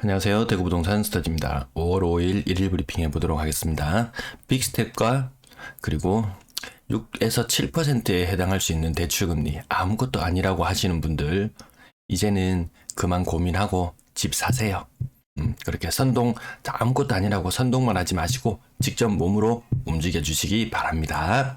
안녕하세요. 대구부동산 스터디입니다. 5월 5일 1일 브리핑 해보도록 하겠습니다. 빅스텝과 그리고 6에서 7%에 해당할 수 있는 대출금리 아무것도 아니라고 하시는 분들 이제는 그만 고민하고 집 사세요. 그렇게 선동 아무것도 아니라고 선동만 하지 마시고 직접 몸으로 움직여 주시기 바랍니다.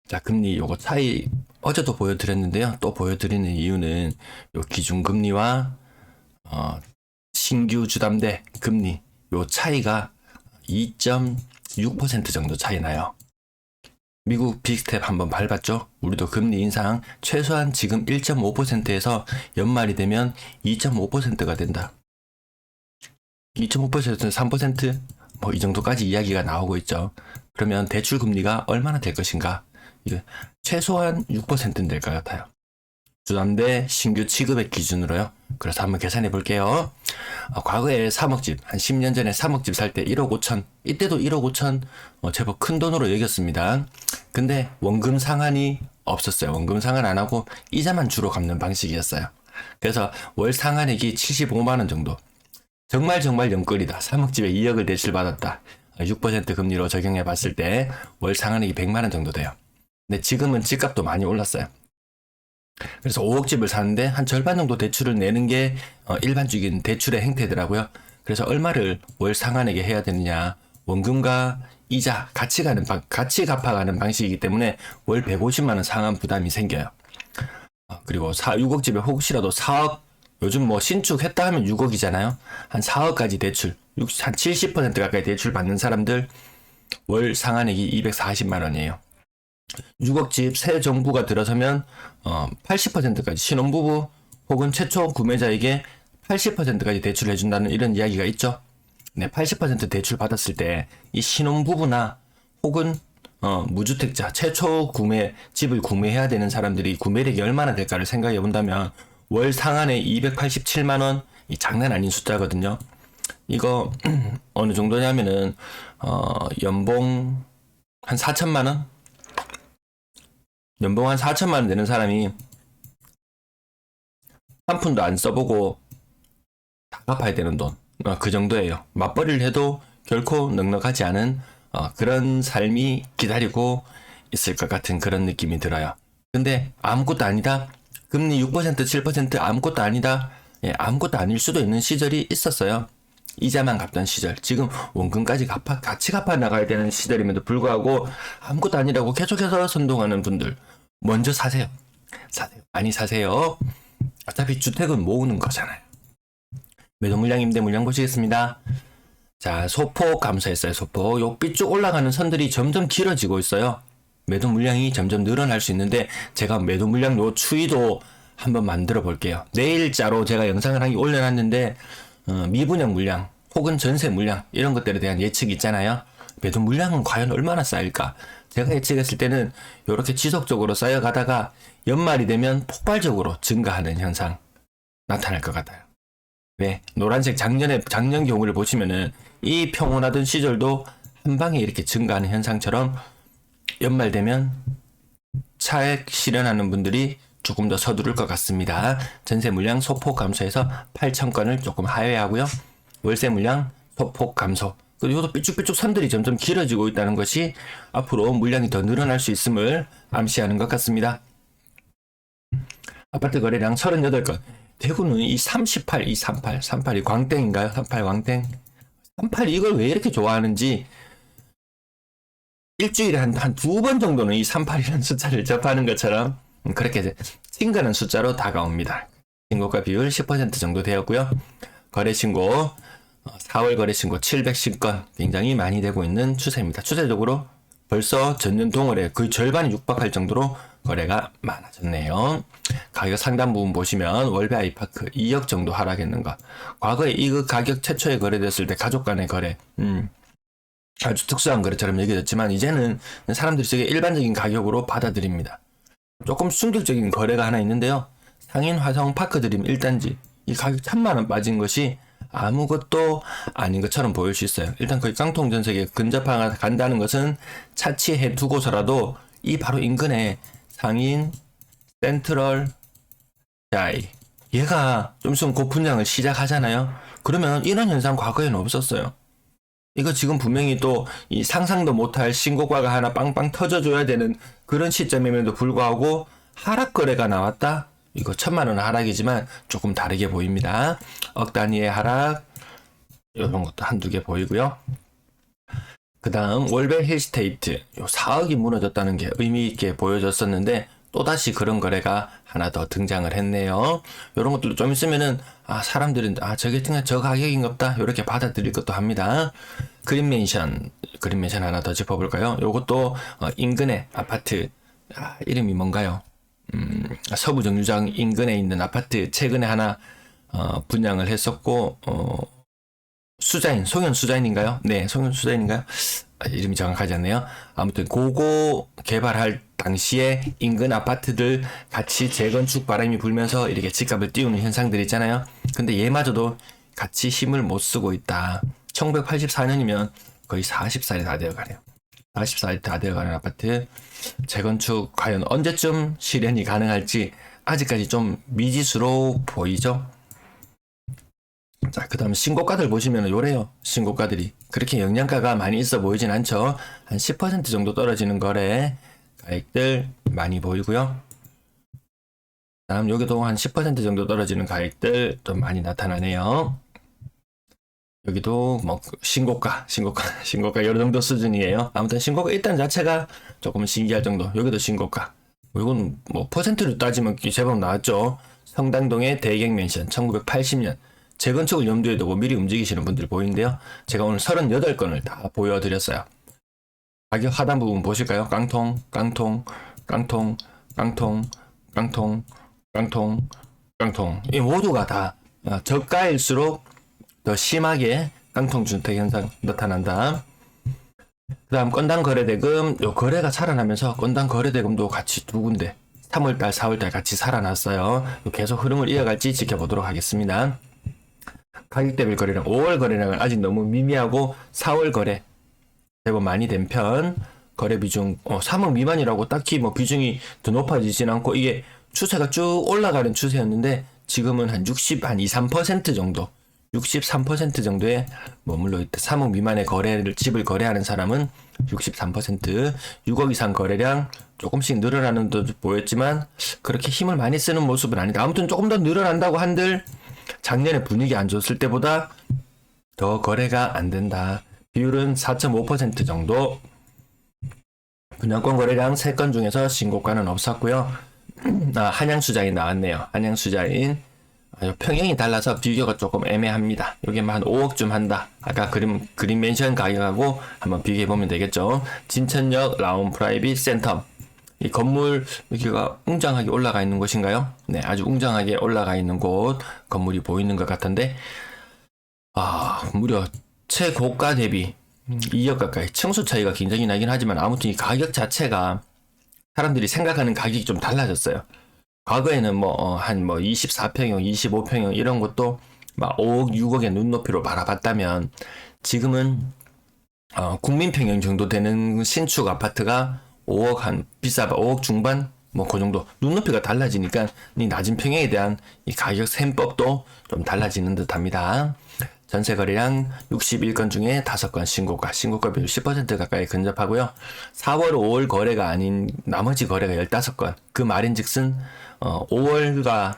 자, 금리 요거 차이 어제도 보여드렸는데요. 또 보여드리는 이유는 요 기준금리와 신규 주담대 금리 요 차이가 2.6% 정도 차이 나요. 미국 빅스텝 한번 밟았죠? 우리도 금리 인상 최소한 지금 1.5%에서 연말이 되면 2.5%가 된다. 2.5%는 3%? 뭐 이 정도까지 이야기가 나오고 있죠. 그러면 대출 금리가 얼마나 될 것인가? 이거 최소한 6%는 될 것 같아요. 주담대 신규 취급액 기준으로요. 그래서 한번 계산해 볼게요. 과거에 3억집, 한 10년 전에 3억집 살 때 1억 5천, 이때도 1억 5천 제법 큰 돈으로 여겼습니다. 근데 원금 상환이 없었어요. 원금 상환 안 하고 이자만 주로 갚는 방식이었어요. 그래서 월 상환액이 75만원 정도. 정말 영끌이다. 3억집에 2억을 대출받았다. 6% 금리로 적용해 봤을 때 월 상환액이 100만원 정도 돼요. 근데 지금은 집값도 많이 올랐어요. 그래서 5억 집을 사는데 한 절반 정도 대출을 내는 게 일반적인 대출의 행태더라고요. 그래서 얼마를 월 상환액에 해야 되느냐. 원금과 이자 같이 갚아가는 방식이기 때문에 월 150만원 상환 부담이 생겨요. 그리고 6억 집에 혹시라도 4억, 요즘 뭐 신축했다 하면 6억이잖아요. 한 4억까지 대출, 한 70% 가까이 대출 받는 사람들 월 상환액이 240만원이에요. 6억 집 새 정부가 들어서면 80%까지 신혼부부 혹은 최초 구매자에게 80%까지 대출을 해준다는 이런 이야기가 있죠. 네, 80% 대출 받았을 때 이 신혼부부나 혹은 무주택자 최초 집을 구매해야 되는 사람들이 구매력이 얼마나 될까를 생각해 본다면 월 상한에 287만원 이 장난 아닌 숫자거든요. 이거 어느 정도냐면은 연봉 한 4천만원? 연봉 한 4천만원 되는 사람이 한 푼도 안 써보고 다 갚아야 되는 돈. 그 정도예요. 맞벌이를 해도 결코 넉넉하지 않은 그런 삶이 기다리고 있을 것 같은 그런 느낌이 들어요. 근데 아무것도 아니다. 금리 6% 7% 아무것도 아니다. 예, 아무것도 아닐 수도 있는 시절이 있었어요. 이자만 갚던 시절. 지금 원금까지 같이 갚아 나가야 되는 시절임에도 불구하고 아무것도 아니라고 계속해서 선동하는 분들 먼저 사세요. 많이 사세요. 어차피 주택은 모으는 거잖아요. 매도 물량, 임대 물량 보시겠습니다. 자, 소폭 감소했어요. 소폭. 요 삐쭉 올라가는 선들이 점점 길어지고 있어요. 매도 물량이 점점 늘어날 수 있는데 제가 매도 물량 요 추이도 한번 만들어 볼게요. 내일자로 제가 영상을 한 개 올려놨는데 미분양 물량 혹은 전세 물량 이런 것들에 대한 예측이 있잖아요. 매도 물량은 과연 얼마나 쌓일까? 제가 예측했을 때는 이렇게 지속적으로 쌓여가다가 연말이 되면 폭발적으로 증가하는 현상 나타날 것 같아요. 왜? 노란색 작년 경우를 보시면은 이 평온하던 시절도 한 방에 이렇게 증가하는 현상처럼 연말 되면 차액 실현하는 분들이 조금 더 서두를 것 같습니다. 전세 물량 소폭 감소해서 8,000건을 조금 하회하고요. 월세 물량 소폭 감소. 그리고 또 삐쭉삐쭉 선들이 점점 길어지고 있다는 것이 앞으로 물량이 더 늘어날 수 있음을 암시하는 것 같습니다. 아파트 거래량 38건. 대구는 이 38, 이 38이 광땡인가요? 38 광땡? 38 이걸 왜 이렇게 좋아하는지 일주일에 한 두 번 정도는 이 38이라는 숫자를 접하는 것처럼 그렇게 친근한 숫자로 다가옵니다. 신고가 비율 10% 정도 되었고요. 거래신고 4월 거래신고 710건 굉장히 많이 되고 있는 추세입니다. 추세적으로 벌써 전년 동월에 거의 절반이 육박할 정도로 거래가 많아졌네요. 가격 상단 부분 보시면 월배 아이파크 2억 정도 하락했는 것. 과거에 이 가격 최초에 거래됐을 때 가족 간의 거래 아주 특수한 거래처럼 여겨졌지만 이제는 사람들이 되게 일반적인 가격으로 받아들입니다. 조금 충격적인 거래가 하나 있는데요. 상인 화성 파크드림 1단지 이 가격 1,000만원 빠진 것이 아무것도 아닌 것처럼 보일 수 있어요. 일단 거의 깡통 전세계 근접해 간다는 것은 차치해 두고서라도 이 바로 인근에 상인, 센트럴, 자이 얘가 좀 있으면 고분양을 시작하잖아요. 그러면 이런 현상 과거에는 없었어요. 이거 지금 분명히 또 이 상상도 못할 신고가가 하나 빵빵 터져줘야 되는 그런 시점임에도 불구하고 하락 거래가 나왔다? 이거 1,000만 원 하락이지만 조금 다르게 보입니다. 억 단위의 하락, 이런 것도 한두 개 보이고요. 그 다음 월벨 힐스테이트, 요 4억이 무너졌다는 게 의미 있게 보여졌었는데 또다시 그런 거래가 하나 더 등장을 했네요. 이런 것들도 좀 있으면은 사람들은 저게 그냥 저 가격인갑다 이렇게 받아들일 것도 합니다. 그린맨션 하나 더 짚어볼까요? 요것도 인근의 아파트, 이름이 뭔가요? 서부 정류장 인근에 있는 아파트 최근에 하나 분양을 했었고 송현 수자인인가요? 네, 송현 수자인인가요? 이름이 정확하지 않네요. 아무튼 고거 개발할 당시에 인근 아파트들 같이 재건축 바람이 불면서 이렇게 집값을 띄우는 현상들이 있잖아요. 근데 얘마저도 같이 힘을 못 쓰고 있다. 1984년이면 거의 40살이 다 되어가네요. 40살이 다 되어가는 아파트 재건축 과연 언제쯤 실현이 가능할지 아직까지 좀 미지수로 보이죠. 자, 그 다음 신고가들 보시면 요래요. 신고가들이 그렇게 영양가가 많이 있어 보이진 않죠. 한 10% 정도 떨어지는 거래 가액들 많이 보이고요. 다음 여기도 한 10% 정도 떨어지는 가액들 좀 많이 나타나네요. 여기도 뭐 신고가 요 정도 수준이에요. 아무튼 신고가 일단 자체가 조금 신기할 정도. 여기도 신고가. 이건 뭐 퍼센트로 따지면 제법 나왔죠. 성당동의 대경맨션 1980년 재건축을 염두에 두고 미리 움직이시는 분들 보이는데요. 제가 오늘 38건을 다 보여드렸어요. 가격 하단 부분 보실까요? 깡통. 이 모두가 다 저가일수록 더 심하게 깡통 준택 현상 나타난다. 그 다음 건당 거래대금, 요 거래가 살아나면서 건당 거래대금도 같이 두 군데 3월달, 4월달 같이 살아났어요. 계속 흐름을 이어갈지 지켜보도록 하겠습니다. 가격대별 거래량, 5월 거래량은 아직 너무 미미하고 4월 거래 제법 많이 된 편. 거래 비중 3억 미만이라고 딱히 뭐 비중이 더 높아지진 않고 이게 추세가 쭉 올라가는 추세였는데 지금은 한 3% 정도 63% 정도에 머물러 있다. 3억 미만의 집을 거래하는 사람은 63%, 6억 이상 거래량 조금씩 늘어나는 듯 보였지만 그렇게 힘을 많이 쓰는 모습은 아니다. 아무튼 조금 더 늘어난다고 한들 작년에 분위기 안 좋았을 때보다 더 거래가 안 된다. 비율은 4.5% 정도. 분양권 거래량 3건 중에서 신고가는 없었고요. 한양수자인 나왔네요. 한양수자인 평형이 달라서 비교가 조금 애매합니다. 여기만 한 5억쯤 한다. 아까 그린맨션 가격하고 한번 비교해보면 되겠죠. 진천역 라운 프라이빗 센텀. 이 건물 여기가 웅장하게 올라가 있는 곳인가요? 네, 아주 웅장하게 올라가 있는 곳 건물이 보이는 것 같은데 무려 최고가 대비 2억 가까이 층수 차이가 굉장히 나긴 하지만 아무튼 이 가격 자체가 사람들이 생각하는 가격이 좀 달라졌어요. 과거에는 한 24평형, 25평형 이런 것도 막 5억, 6억의 눈높이로 바라봤다면 지금은 국민평형 정도 되는 신축 아파트가 5억 비싸봐 5억 중반 그 정도 눈높이가 달라지니까 이 낮은 평형에 대한 이 가격 셈법도 좀 달라지는 듯합니다. 전세 거래량 61건 중에 5건 신고가 비율 10% 가까이 근접하고요. 4월, 5월 거래가 아닌 나머지 거래가 15건. 그 말인즉슨 4월과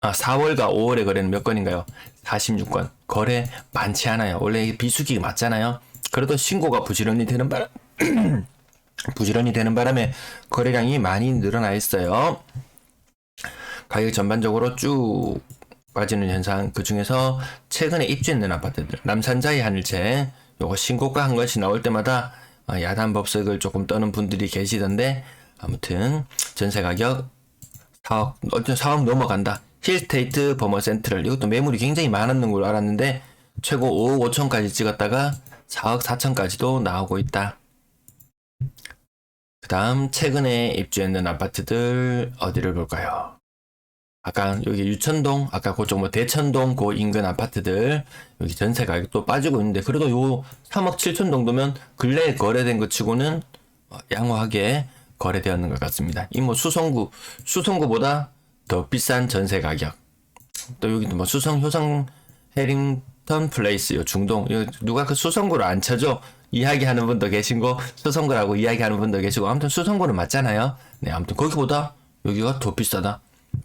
5월의 거래는 몇 건인가요? 46건. 거래 많지 않아요. 원래 비수기 맞잖아요. 그래도 신고가 부지런히 되는 바람에 거래량이 많이 늘어나 있어요. 가격 전반적으로 쭉 빠지는 현상. 그 중에서 최근에 입주했는 아파트들 남산자의 하늘채 요거 신고가 한 것이 나올 때마다 야단 법석을 조금 떠는 분들이 계시던데 아무튼 전세 가격 4억 넘어간다. 힐스테이트 버머 센트럴 이것도 매물이 굉장히 많았는 걸로 알았는데 최고 5억 5천까지 찍었다가 4억 4천까지도 나오고 있다. 그 다음 최근에 입주했는 아파트들 어디를 볼까요? 아까 여기 유천동, 아까 그쪽 대천동 그 인근 아파트들 여기 전세 가격도 빠지고 있는데 그래도 요 3억 7천 정도면 근래에 거래된 것 치고는 양호하게 거래되었는 것 같습니다. 이 수성구보다 더 비싼 전세 가격 또 여기도 뭐 수성, 효성, 해링턴 플레이스, 요 중동, 누가 그 수성구를 안 쳐줘? 이야기하는 분도 계시고, 수성구라고 이야기하는 분도 계시고, 아무튼 수성구는 맞잖아요. 네, 아무튼 거기보다 여기가 더 비싸다.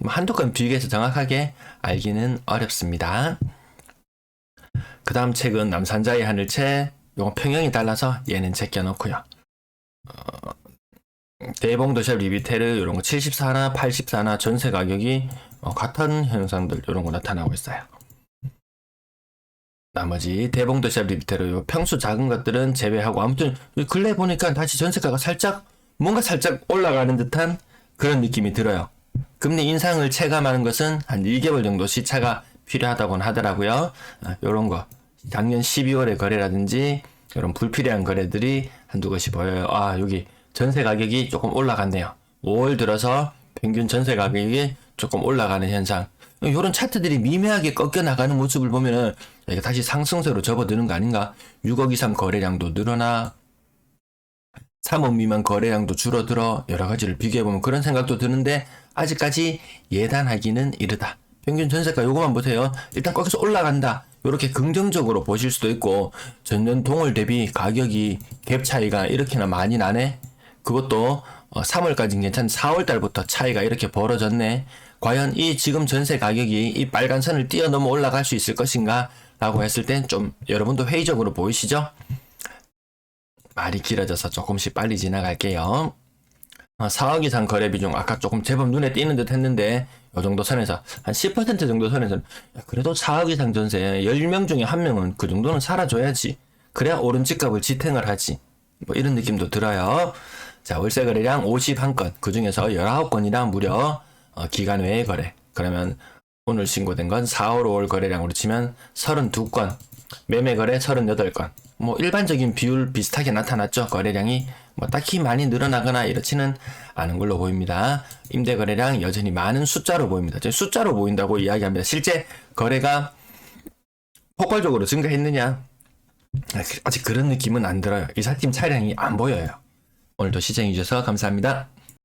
한두 건 비교해서 정확하게 알기는 어렵습니다. 그 다음 책은 남산자의 하늘책. 요건 평형이 달라서 얘는 제껴놓고요. 대봉도샵 리비테르 요런 거 74나 84나 전세 가격이 같은 현상들 요런 거 나타나고 있어요. 나머지 대봉도샵 리비테르 요 평수 작은 것들은 제외하고 아무튼 근래 보니까 다시 전세가가 뭔가 살짝 올라가는 듯한 그런 느낌이 들어요. 금리 인상을 체감하는 것은 한 1개월 정도 시차가 필요하다고는 하더라고요. 요런 거 작년 12월의 거래라든지 이런 불필요한 거래들이 한두 것이 보여요. 여기 전세 가격이 조금 올라갔네요. 5월 들어서 평균 전세 가격이 조금 올라가는 현상. 이런 차트들이 미묘하게 꺾여 나가는 모습을 보면은 이게 다시 상승세로 접어드는 거 아닌가? 6억 이상 거래량도 늘어나 3억 미만 거래량도 줄어들어 여러 가지를 비교해보면 그런 생각도 드는데 아직까지 예단하기는 이르다. 평균 전세가 요거만 보세요. 일단 거기서 올라간다. 이렇게 긍정적으로 보실 수도 있고 전년 동월 대비 가격이 갭 차이가 이렇게나 많이 나네. 그것도 3월까지는 괜찮은데 4월 달부터 차이가 이렇게 벌어졌네. 과연 이 지금 전세 가격이 이 빨간 선을 뛰어넘어 올라갈 수 있을 것인가 라고 했을 땐 좀 여러분도 회의적으로 보이시죠? 말이 길어져서 조금씩 빨리 지나갈게요. 4억 이상 거래 비중 아까 조금 제법 눈에 띄는 듯 했는데 요 정도 선에서 한 10% 정도 선에서는 그래도 4억 이상 전세 10명 중에 1명은 그 정도는 살아줘야지. 그래야 오른 집값을 지탱을 하지. 뭐 이런 느낌도 들어요. 자, 월세 거래량 51건, 그 중에서 19건이나 무려 기간 외의 거래. 그러면 오늘 신고된 건 4월, 5월 거래량으로 치면 32건, 매매 거래 38건. 뭐 일반적인 비율 비슷하게 나타났죠. 거래량이 뭐 딱히 많이 늘어나거나 이렇지는 않은 걸로 보입니다. 임대 거래량 여전히 많은 숫자로 보입니다. 숫자로 보인다고 이야기합니다. 실제 거래가 폭발적으로 증가했느냐? 아직 그런 느낌은 안 들어요. 이삿짐 차량이 안 보여요. 오늘도 시청해주셔서 감사합니다.